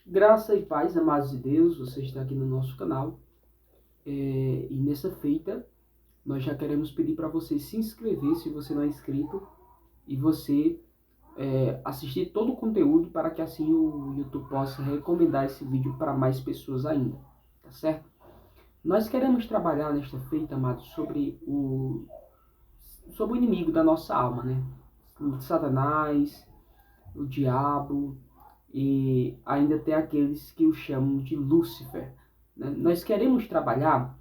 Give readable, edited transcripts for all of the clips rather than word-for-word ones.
Graça e paz, amados de Deus, você está aqui no nosso canal. E nessa feita, nós já queremos pedir para você se inscrever, se você não é inscrito, e você assistir todo o conteúdo para que assim o YouTube possa recomendar esse vídeo para mais pessoas ainda, tá certo? Nós queremos trabalhar nesta feita, amados, sobre o inimigo da nossa alma, né? O Satanás, o diabo, e ainda tem aqueles que o chamam de Lúcifer, né? Nós queremos trabalhar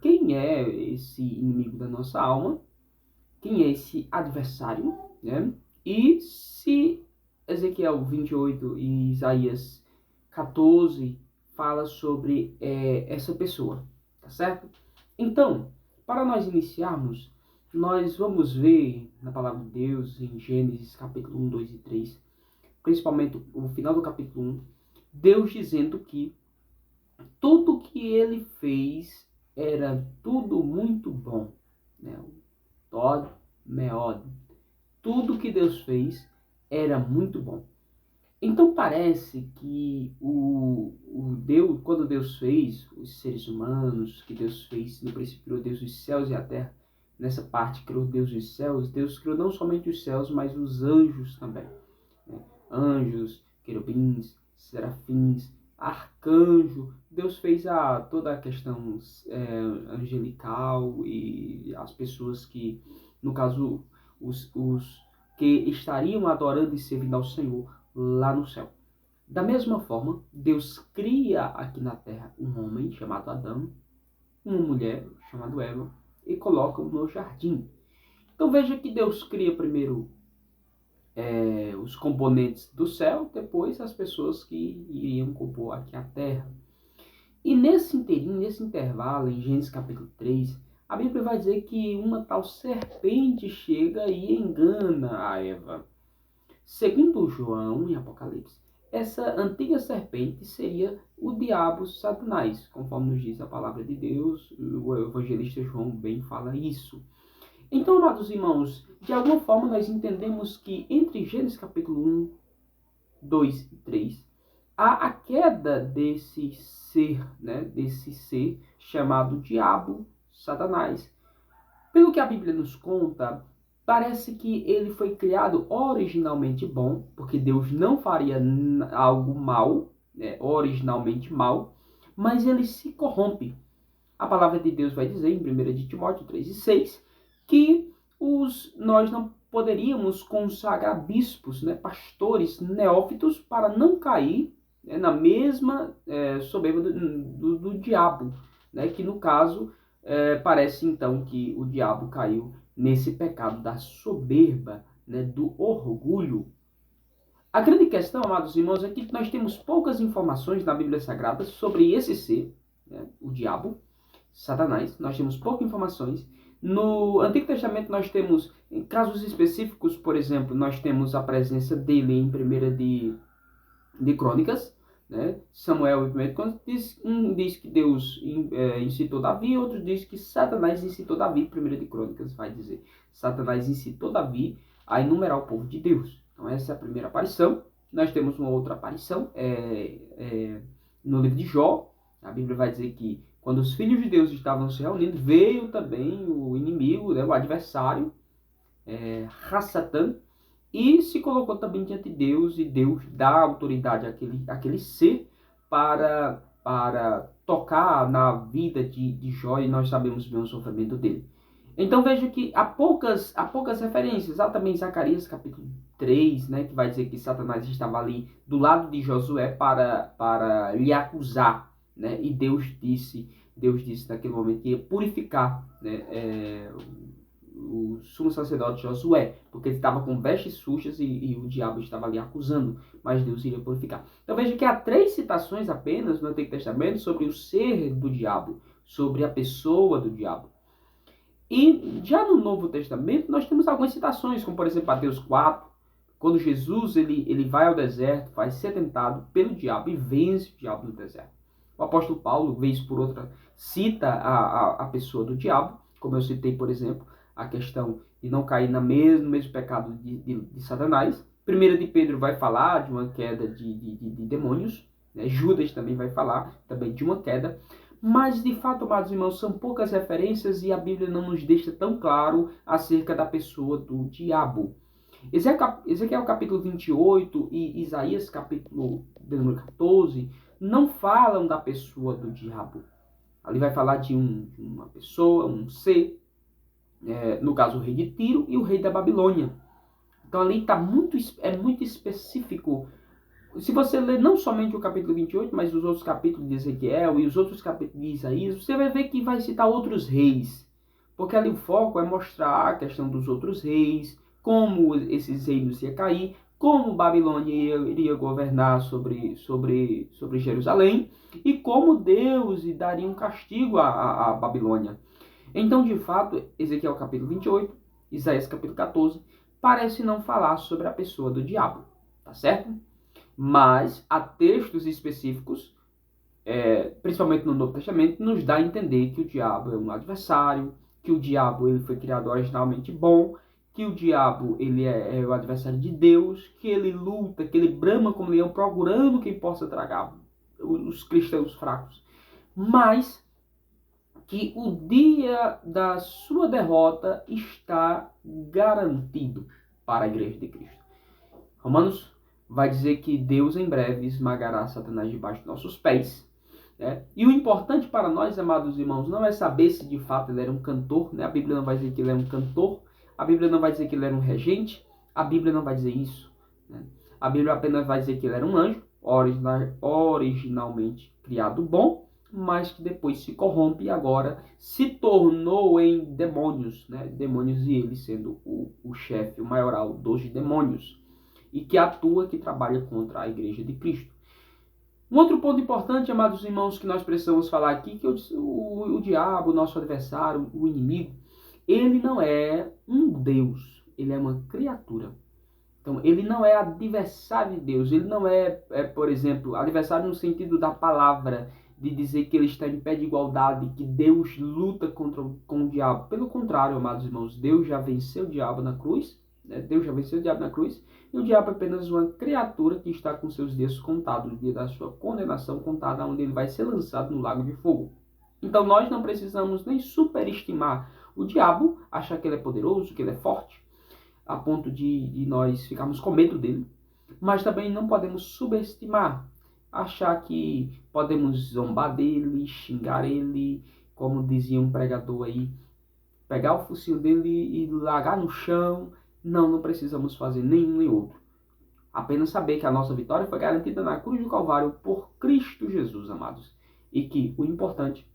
quem é esse inimigo da nossa alma, quem é esse adversário, né? E se Ezequiel 28 e Isaías 14 fala sobre essa pessoa, tá certo? Então, para nós iniciarmos, nós vamos ver na palavra de Deus em Gênesis capítulo 1, 2 e 3, principalmente o final do capítulo 1, Deus dizendo que tudo que ele fez era tudo muito bom, né? Tod, Meod. Tudo que Deus fez era muito bom. Então parece que Deus, quando Deus fez os seres humanos, que Deus fez, no princípio criou Deus os céus e a terra, nessa parte criou Deus os céus, Deus criou não somente os céus, mas os anjos também, né? Anjos, querubins, serafins, arcanjo. Deus fez toda a questão angelical e as pessoas que, no caso, os que estariam adorando e servindo ao Senhor lá no céu. Da mesma forma, Deus cria aqui na terra um homem chamado Adão, uma mulher chamada Eva, e coloca no jardim. Então veja que Deus cria primeiro os componentes do céu, depois as pessoas que iriam compor aqui a terra. E nesse intervalo, em Gênesis capítulo 3, a Bíblia vai dizer que uma tal serpente chega e engana a Eva. Segundo João, em Apocalipse, essa antiga serpente seria o diabo Satanás, conforme nos diz a palavra de Deus, o evangelista João bem fala isso. Então, amados irmãos, de alguma forma nós entendemos que entre Gênesis capítulo 1, 2 e 3, há a queda desse ser, né, desse ser chamado diabo, Satanás. Pelo que a Bíblia nos conta, parece que ele foi criado originalmente bom, porque Deus não faria algo mal, né, originalmente mal, mas ele se corrompe. A palavra de Deus vai dizer, em 1 de Timóteo 3 e 6, que nós não poderíamos consagrar bispos, né, pastores neófitos, para não cair, né, na mesma soberba do diabo, né, que no caso parece então que o diabo caiu nesse pecado da soberba, né, do orgulho. A grande questão, amados irmãos, é que nós temos poucas informações na Bíblia Sagrada sobre esse ser, né, o diabo, Satanás. Nós temos poucas informações. No Antigo Testamento nós temos, em casos específicos, por exemplo, nós temos a presença dele em 1 de Crônicas, né? Samuel e 1 Crônicas, um diz que Deus incitou Davi, outro diz que Satanás incitou Davi. 1 de Crônicas vai dizer, Satanás incitou Davi a enumerar o povo de Deus. Então essa é a primeira aparição. Nós temos uma outra aparição no livro de Jó. A Bíblia vai dizer que quando os filhos de Deus estavam se reunindo, veio também o inimigo, né, o adversário, Hassatan, e se colocou também diante de Deus, e Deus dá autoridade àquele ser para tocar na vida de Jó, e nós sabemos bem o sofrimento dele. Então veja que há poucas referências, exatamente em Zacarias capítulo 3, né, que vai dizer que Satanás estava ali do lado de Josué para lhe acusar, né, e Deus disse naquele momento que ia purificar, né, o sumo sacerdote Josué, porque ele estava com vestes sujas e o diabo estava ali acusando, mas Deus iria purificar. Então veja que há 3 citações apenas no Antigo Testamento sobre o ser do diabo, sobre a pessoa do diabo. E já no Novo Testamento nós temos algumas citações, como por exemplo Mateus 4, quando Jesus ele vai ao deserto, vai ser tentado pelo diabo e vence o diabo no deserto. O apóstolo Paulo, vez por outra, cita a pessoa do diabo, como eu citei, por exemplo, a questão de não cair no mesmo pecado de Satanás. 1 de Pedro vai falar de uma queda de demônios, né? Judas também vai falar também de uma queda. Mas, de fato, amados irmãos, são poucas referências e a Bíblia não nos deixa tão claro acerca da pessoa do diabo. Ezequiel capítulo 28 e Isaías capítulo de número 14 não falam da pessoa do diabo. Ali vai falar de uma pessoa, um ser, no caso o rei de Tiro e o rei da Babilônia. Então ali é muito específico. Se você ler não somente o capítulo 28, mas os outros capítulos de Ezequiel e os outros capítulos de Isaías, você vai ver que vai citar outros reis. Porque ali o foco é mostrar a questão dos outros reis, como esses reinos iam cair, como Babilônia iria governar sobre Jerusalém e como Deus daria um castigo à Babilônia. Então, de fato, Ezequiel capítulo 28, Isaías capítulo 14, parece não falar sobre a pessoa do diabo, tá certo? Mas há textos específicos, principalmente no Novo Testamento, nos dá a entender que o diabo é um adversário, que o diabo ele foi criado originalmente bom, que o diabo ele é o adversário de Deus, que ele luta, que ele brama como leão procurando quem possa tragar os cristãos fracos. Mas que o dia da sua derrota está garantido para a Igreja de Cristo. Romanos vai dizer que Deus em breve esmagará Satanás debaixo de nossos pés. Né? E o importante para nós, amados irmãos, não é saber se de fato ele era um cantor. Né? A Bíblia não vai dizer que ele era um cantor. A Bíblia não vai dizer que ele era um regente. A Bíblia não vai dizer isso. Né? A Bíblia apenas vai dizer que ele era um anjo, originalmente criado bom, mas que depois se corrompe e agora se tornou em demônios. Né? Demônios e ele sendo o chefe, o maioral dos demônios. E que atua, que trabalha contra a Igreja de Cristo. Um outro ponto importante, amados irmãos, que nós precisamos falar aqui, que o diabo, o nosso adversário, o inimigo, ele não é um Deus, ele é uma criatura. Então, ele não é adversário de Deus, ele não por exemplo, adversário no sentido da palavra, de dizer que ele está em pé de igualdade, que Deus luta com o diabo. Pelo contrário, amados irmãos, Deus já venceu o diabo na cruz, Deus já venceu o diabo na cruz, e o diabo é apenas uma criatura que está com seus dias contados, o dia da sua condenação contada, onde ele vai ser lançado no lago de fogo. Então nós não precisamos nem superestimar o diabo, achar que ele é poderoso, que ele é forte, a ponto de nós ficarmos com medo dele, mas também não podemos subestimar, achar que podemos zombar dele, xingar ele, como dizia um pregador aí, pegar o focinho dele e largar no chão. Não precisamos fazer nenhum nem outro. Apenas saber que a nossa vitória foi garantida na cruz do Calvário por Cristo Jesus, amados. E que o importante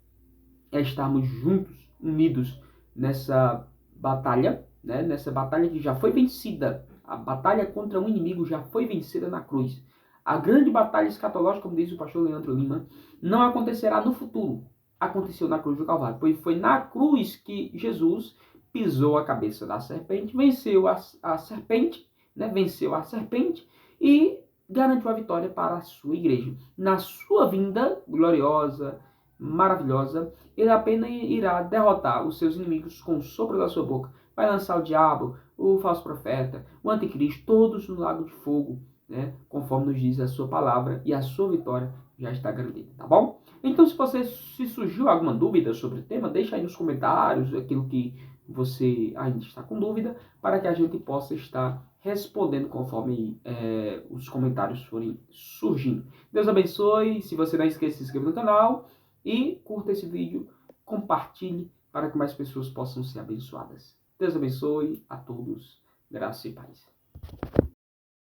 é estarmos juntos, unidos nessa batalha, né? Nessa batalha que já foi vencida. A batalha contra o inimigo já foi vencida na cruz. A grande batalha escatológica, como diz o pastor Leandro Lima, não acontecerá no futuro. Aconteceu na cruz do Calvário. Pois foi na cruz que Jesus pisou a cabeça da serpente, venceu a serpente, né? Venceu a serpente e garantiu a vitória para a sua igreja. Na sua vinda gloriosa, maravilhosa, ele apenas irá derrotar os seus inimigos com o sopro da sua boca. Vai lançar o diabo, o falso profeta, o anticristo, todos no lago de fogo, né? Conforme nos diz a sua palavra, e a sua vitória já está garantida, tá bom? Então, se surgiu alguma dúvida sobre o tema, deixa aí nos comentários aquilo que você ainda está com dúvida, para que a gente possa estar respondendo conforme os comentários forem surgindo. Deus abençoe. Se você não esquece, se inscreva no canal e curta esse vídeo, compartilhe para que mais pessoas possam ser abençoadas. Deus abençoe a todos. Graça e paz.